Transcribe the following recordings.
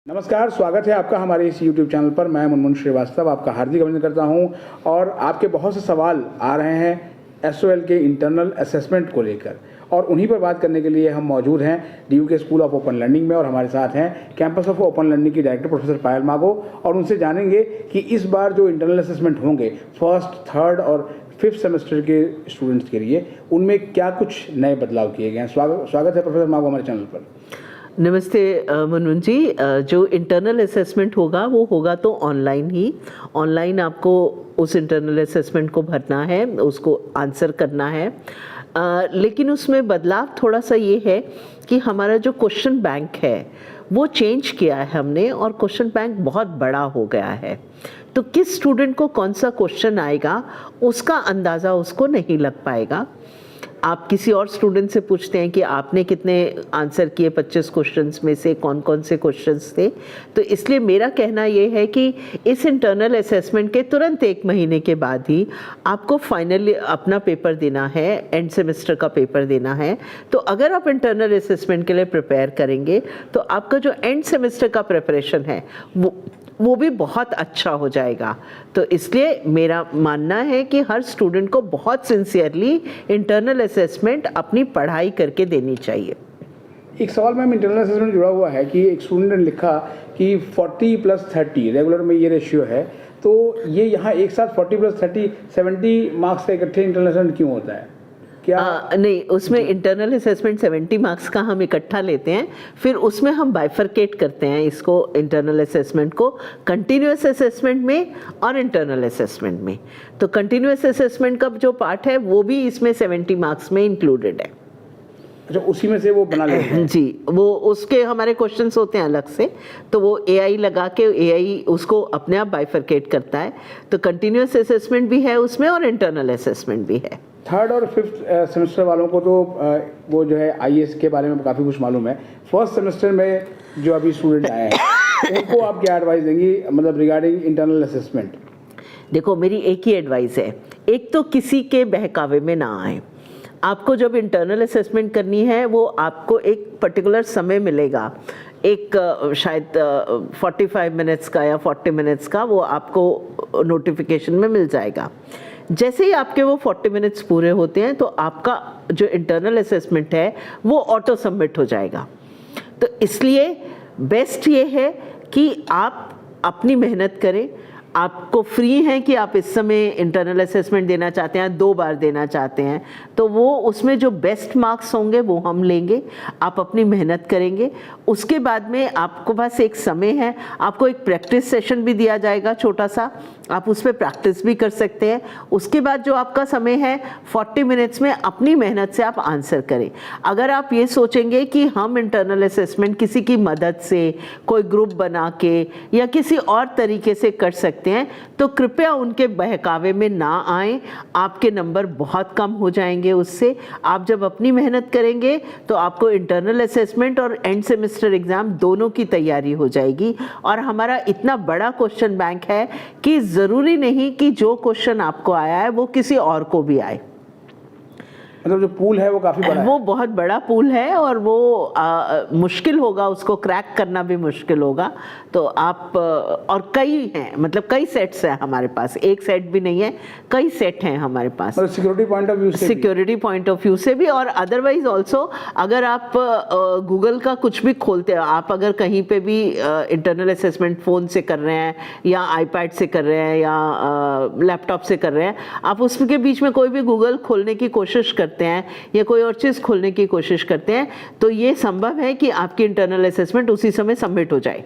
नमस्कार, स्वागत है आपका हमारे इस YouTube चैनल पर। मैं मुनमुन श्रीवास्तव आपका हार्दिक अभिनंदन करता हूं और आपके बहुत से सवाल आ रहे हैं SOL के इंटरनल असेसमेंट को लेकर और उन्हीं पर बात करने के लिए हम मौजूद हैं DUK school of open learning में और हमारे साथ हैं कैंपस ऑफ ओपन लर्निंग की डायरेक्टर प्रोफेसर पायल मागो और उनसे जानेंगे कि इस बार जो इंटरनल असेसमेंट होंगे फर्स्ट, थर्ड और फिफ्थ सेमेस्टर के स्टूडेंट्स के लिए उनमें क्या कुछ नए बदलाव किए गए हैं। स्वागत है प्रोफेसर मागो हमारे चैनल पर। नमस्ते मुनमुन जी। जो इंटरनल असेसमेंट होगा वो होगा तो ऑनलाइन ही। ऑनलाइन आपको उस इंटरनल असेसमेंट को भरना है, उसको आंसर करना है। लेकिन उसमें बदलाव थोड़ा सा ये है कि हमारा जो क्वेश्चन बैंक है वो चेंज किया है हमने और क्वेश्चन बैंक बहुत बड़ा हो गया है। तो किस स्टूडेंट को कौन सा क्वेश्चन आएगा उसका अंदाज़ा उसको नहीं लग पाएगा। आप किसी और स्टूडेंट से पूछते हैं कि आपने कितने आंसर किए 25 क्वेश्चंस में से, कौन कौन से क्वेश्चंस थे। तो इसलिए मेरा कहना ये है कि इस इंटरनल असेसमेंट के तुरंत 1 महीने के बाद ही आपको फाइनली अपना पेपर देना है, एंड सेमेस्टर का पेपर देना है। तो अगर आप इंटरनल असेसमेंट के लिए प्रिपेयर करेंगे तो आपका जो एंड सेमेस्टर का प्रिपरेशन है वो भी बहुत अच्छा हो जाएगा। तो इसलिए मेरा मानना है कि हर स्टूडेंट को बहुत सिंसियरली इंटरनल असेसमेंट अपनी पढ़ाई करके देनी चाहिए। एक सवाल मैम इंटरनल असेसमेंट जुड़ा हुआ है कि एक स्टूडेंट ने लिखा कि 40+30 रेगुलर में ये रेशियो है, तो ये यहाँ एक साथ 40+30 70 मार्क्स का इकट्ठे इंटरनल असेसमेंट क्यों होता है? नहीं, उसमें इंटरनल असेसमेंट 70 मार्क्स का हम इकट्ठा लेते हैं, फिर उसमें हम बाइफरकेट करते हैं इसको, इंटरनल असेसमेंट को कंटिन्यूअस असेसमेंट में और इंटरनल असेसमेंट में। तो कंटिन्यूअस असेसमेंट का जो पार्ट है वो भी इसमें 70 मार्क्स में इंक्लूडेड है। अच्छा, उसी में से वो बना लेते हैं? जी, वो उसके हमारे क्वेश्चंस होते हैं अलग से, तो वो AI लगा के AI उसको अपने आप बाइफरकेट करता है। तो कंटिन्यूअस असेसमेंट भी है उसमें और इंटरनल असेसमेंट भी है। थर्ड और फिफ्थ सेमेस्टर वालों को तो वो जो है IAS के बारे में काफ़ी कुछ मालूम है। फर्स्ट सेमेस्टर में जो अभी स्टूडेंट आए हैं उनको आप क्या एडवाइस देंगी, मतलब रिगार्डिंग इंटरनल असेसमेंट? देखो, मेरी एक ही एडवाइस है, एक तो किसी के बहकावे में ना आए। आपको जब इंटरनल असेसमेंट करनी है वो आपको एक पर्टिकुलर समय मिलेगा, एक शायद 45 मिनट्स का या 40 मिनट्स का, वो आपको नोटिफिकेशन में मिल जाएगा। जैसे ही आपके वो 40 मिनट्स पूरे होते हैं तो आपका जो इंटरनल असेसमेंट है वो ऑटो सबमिट हो जाएगा। तो इसलिए बेस्ट ये है कि आप अपनी मेहनत करें। आपको फ्री हैं कि आप इस समय इंटरनल असेसमेंट देना चाहते हैं, 2 बार देना चाहते हैं, तो वो उसमें जो बेस्ट मार्क्स होंगे वो हम लेंगे। आप अपनी मेहनत करेंगे, उसके बाद में आपको पास एक समय है, आपको एक प्रैक्टिस सेशन भी दिया जाएगा छोटा सा, आप उस पर प्रैक्टिस भी कर सकते हैं। उसके बाद जो आपका समय है 40 मिनट्स में अपनी मेहनत से आप आंसर करें। अगर आप ये सोचेंगे कि हम इंटरनल असेसमेंट किसी की मदद से, कोई ग्रुप बना के या किसी और तरीके से कर सकते हैं, तो कृपया उनके बहकावे में ना आएं। आपके नंबर बहुत कम हो जाएंगे उससे। आप जब अपनी मेहनत करेंगे तो आपको इंटरनल असेसमेंट और एंड सेमेस्टर एग्ज़ाम दोनों की तैयारी हो जाएगी। और हमारा इतना बड़ा क्वेश्चन बैंक है कि ज़रूरी नहीं कि जो क्वेश्चन आपको आया है वो किसी और को भी आए। मतलब जो पूल है वो काफ़ी बड़ा है। वो बहुत बड़ा पूल है और वो मुश्किल होगा, उसको क्रैक करना भी मुश्किल होगा। तो आप और कई हैं, मतलब कई सेट्स हैं हमारे पास, एक सेट भी नहीं है, कई सेट हैं हमारे पास। सिक्योरिटी पॉइंट ऑफ व्यू से, सिक्योरिटी पॉइंट ऑफ व्यू से भी और अदरवाइज ऑल्सो अगर आप गूगल का कुछ भी खोलते हैं, आप अगर कहीं पे भी इंटरनल असेसमेंट फ़ोन से कर रहे हैं या iPad से कर रहे हैं या लैपटॉप से कर रहे हैं, आप उसके बीच में कोई भी गूगल खोलने की कोशिश करते हैं या कोई और चीज़ खोलने की कोशिश करते हैं, तो ये संभव है कि आपकी इंटरनल असेसमेंट उसी समय सबमिट हो जाए।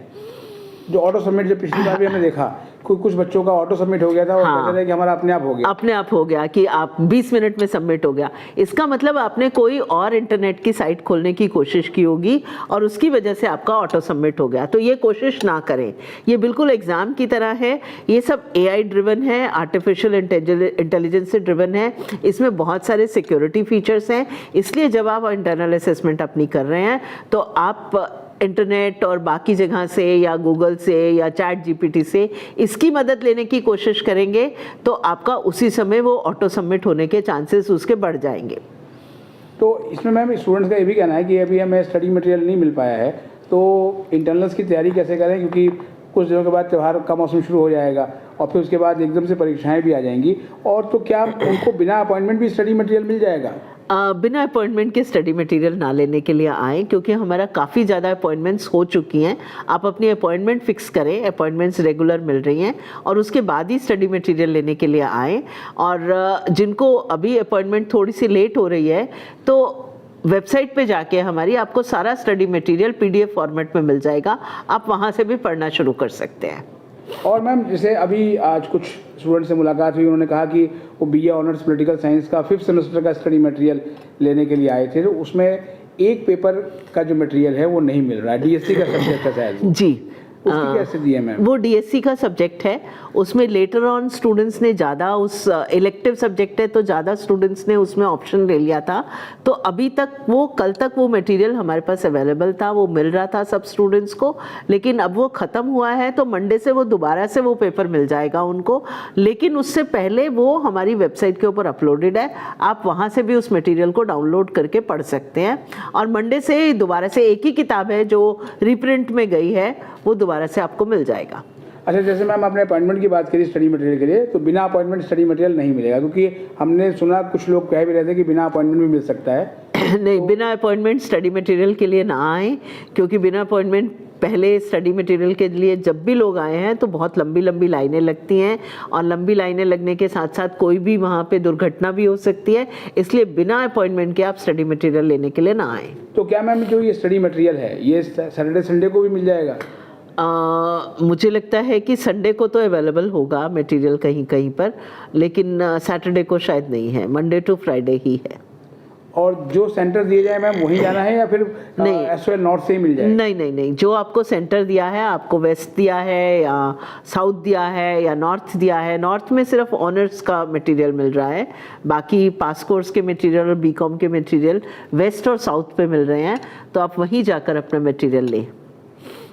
जो ऑटो सबमिट जो पिछली बार भी हमने देखा, कुछ बच्चों का ऑटो सबमिट हो गया था और कहते थे कि हमारा अपने आप हो गया। अपने आप हो गया कि आप 20 मिनट में सबमिट हो गया। इसका मतलब आपने कोई और इंटरनेट की साइट खोलने की कोशिश की होगी और उसकी वजह से आपका ऑटो सबमिट हो गया। तो ये कोशिश ना करें, ये बिल्कुल एग्ज़ाम की तरह है। ये सब AI ड्रिवन है, आर्टिफिशियल इंटेलिजेंस से ड्रिवन है, इसमें बहुत सारे सिक्योरिटी फीचर्स हैं। इसलिए जब आप इंटरनल असेसमेंट अपनी कर रहे हैं तो आप इंटरनेट और बाकी जगह से या गूगल से या ChatGPT से इसकी मदद लेने की कोशिश करेंगे तो आपका उसी समय वो ऑटो सबमिट होने के चांसेस उसके बढ़ जाएंगे। तो इसमें मैम स्टूडेंट्स का ये भी कहना है कि अभी हमें स्टडी मटेरियल नहीं मिल पाया है, तो इंटरनल्स की तैयारी कैसे करें, क्योंकि कुछ दिनों के बाद त्यौहार का मौसम शुरू हो जाएगा और फिर उसके बाद एकदम से परीक्षाएं भी आ जाएंगी, और तो क्या उनको बिना अपॉइंटमेंट भी स्टडी मटेरियल मिल जाएगा? बिना अपॉइंटमेंट के स्टडी मटेरियल ना लेने के लिए आएँ, क्योंकि हमारा काफ़ी ज़्यादा अपॉइंटमेंट्स हो चुकी हैं। आप अपनी अपॉइंटमेंट फिक्स करें, अपॉइंटमेंट्स रेगुलर मिल रही हैं, और उसके बाद ही स्टडी मटेरियल लेने के लिए आएँ। और जिनको अभी अपॉइंटमेंट थोड़ी सी लेट हो रही है, तो वेबसाइट पे जाके हमारी आपको सारा स्टडी मटेरियल PDF फॉर्मेट में मिल जाएगा, आप वहाँ से भी पढ़ना शुरू कर सकते हैं। और मैम, जैसे अभी आज कुछ स्टूडेंट से मुलाकात हुई, उन्होंने कहा कि वो BA ऑनर्स पॉलिटिकल साइंस का 5th सेमेस्टर का स्टडी मटेरियल लेने के लिए आए थे, तो उसमें एक पेपर का जो मटेरियल है वो नहीं मिल रहा है, DSC का सब्जेक्ट है शायद। जी, उसकी क्या स्थिति है मैम? वो DSC का सब्जेक्ट है, उसमें लेटर ऑन स्टूडेंट्स ने ज़्यादा, उस इलेक्टिव सब्जेक्ट है तो ज़्यादा स्टूडेंट्स ने उसमें ऑप्शन ले लिया था। तो अभी तक वो, कल तक वो मटेरियल हमारे पास अवेलेबल था, वो मिल रहा था सब स्टूडेंट्स को, लेकिन अब वो ख़त्म हुआ है, तो मंडे से वो दोबारा से वो पेपर मिल जाएगा उनको। लेकिन उससे पहले वो हमारी वेबसाइट के ऊपर अपलोडेड है, आप वहाँ से भी उस मटेरियल को डाउनलोड करके पढ़ सकते हैं। और मंडे से दोबारा से एक ही किताब है जो रीप्रिंट में गई है, वो दोबारा से आपको मिल जाएगा। अच्छा, जैसे मैम आपने अपॉइंटमेंट की बात करी स्टडी मटेरियल के लिए, तो बिना अपॉइंटमेंट स्टडी मटेरियल नहीं मिलेगा, क्योंकि हमने सुना कुछ लोग कह भी रहे थे कि बिना अपॉइंटमेंट भी मिल सकता है। नहीं, बिना अपॉइंटमेंट स्टडी मटेरियल के लिए ना आए, क्योंकि बिना अपॉइंटमेंट पहले स्टडी मटेरियल के लिए जब भी लोग आए हैं तो बहुत लंबी लंबी लाइनें लगती हैं, और लंबी लाइनें लगने के साथ साथ कोई भी वहाँ पे दुर्घटना भी हो सकती है, इसलिए बिना अपॉइंटमेंट के आप स्टडी मटेरियल लेने के लिए ना आए। तो क्या मैम, जो ये स्टडी मटेरियल है ये सैटरडे संडे को भी मिल जाएगा? मुझे लगता है कि संडे को तो अवेलेबल होगा मटेरियल कहीं कहीं पर, लेकिन सैटरडे को शायद नहीं है, मंडे टू फ्राइडे ही है। और जो सेंटर दिए जाए मैम वहीं जाना है, या फिर नहीं, SOL नॉर्थ से ही मिल जाएगा? नहीं नहीं नहीं, जो आपको सेंटर दिया है, आपको वेस्ट दिया है या साउथ दिया है या नॉर्थ दिया है, नॉर्थ में सिर्फ ऑनर्स का मटेरियल मिल रहा है, बाकी पास कोर्स के मटेरियल और BCom के मटेरियल वेस्ट और साउथ पे मिल रहे हैं, तो आप वहीं जाकर अपना मटेरियल लें।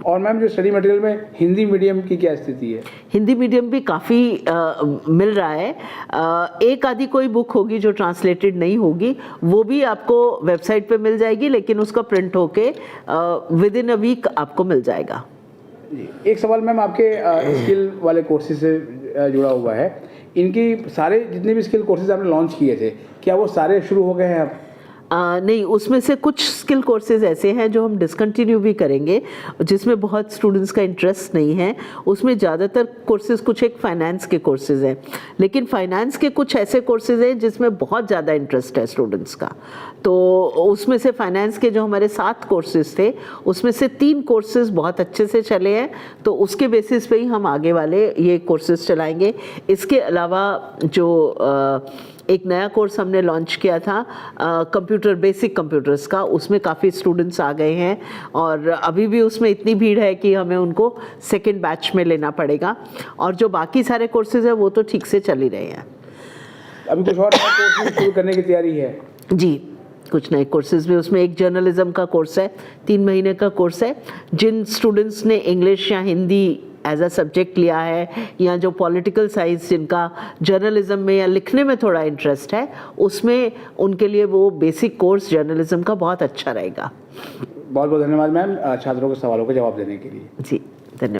और मैम, जो स्टडी मटेरियल में हिंदी मीडियम की क्या स्थिति है? हिंदी मीडियम भी काफ़ी मिल रहा है। एक आधी कोई बुक होगी जो ट्रांसलेटेड नहीं होगी, वो भी आपको वेबसाइट पे मिल जाएगी, लेकिन उसका प्रिंट होके विद इन अ वीक आपको मिल जाएगा। जी, एक सवाल मैम आपके स्किल वाले कोर्सेज से जुड़ा हुआ है। इनकी सारे जितने भी स्किल कोर्सेज आपने लॉन्च किए थे, क्या वो सारे शुरू हो गए हैं अब? नहीं, उसमें से कुछ स्किल कोर्सेज ऐसे हैं जो हम डिसकंटिन्यू भी करेंगे, जिसमें बहुत स्टूडेंट्स का इंटरेस्ट नहीं है। उसमें ज़्यादातर कोर्सेज, कुछ एक फाइनेंस के कोर्सेज हैं, लेकिन फाइनेंस के कुछ ऐसे कोर्सेज हैं जिसमें बहुत ज़्यादा इंटरेस्ट है स्टूडेंट्स का। तो उसमें से फाइनेंस के जो हमारे 7 कोर्सेज थे, उसमें से 3 कोर्सेज बहुत अच्छे से चले हैं, तो उसके बेसिस पे ही हम आगे वाले ये कोर्सेज चलाएंगे। इसके अलावा जो एक नया कोर्स हमने लॉन्च किया था कंप्यूटर, बेसिक कंप्यूटर्स का, उसमें काफ़ी स्टूडेंट्स आ गए हैं, और अभी भी उसमें इतनी भीड़ है कि हमें उनको सेकेंड बैच में लेना पड़ेगा। और जो बाकी सारे कोर्सेज हैं वो तो ठीक से चल ही रहे हैं। अभी कुछ और नए कोर्सेज शुरू करने की तैयारी है? जी, कुछ नए कोर्सेज में, उसमें एक जर्नलिज्म का कोर्स है, 3 महीने का कोर्स है। जिन स्टूडेंट्स ने इंग्लिश या हिंदी एज अ सब्जेक्ट लिया है, या जो पॉलिटिकल साइंस, जिनका जर्नलिज्म में या लिखने में थोड़ा इंटरेस्ट है, उसमें उनके लिए वो बेसिक कोर्स जर्नलिज्म का बहुत अच्छा रहेगा। बहुत बहुत धन्यवाद मैम छात्रों के सवालों का जवाब देने के लिए। जी।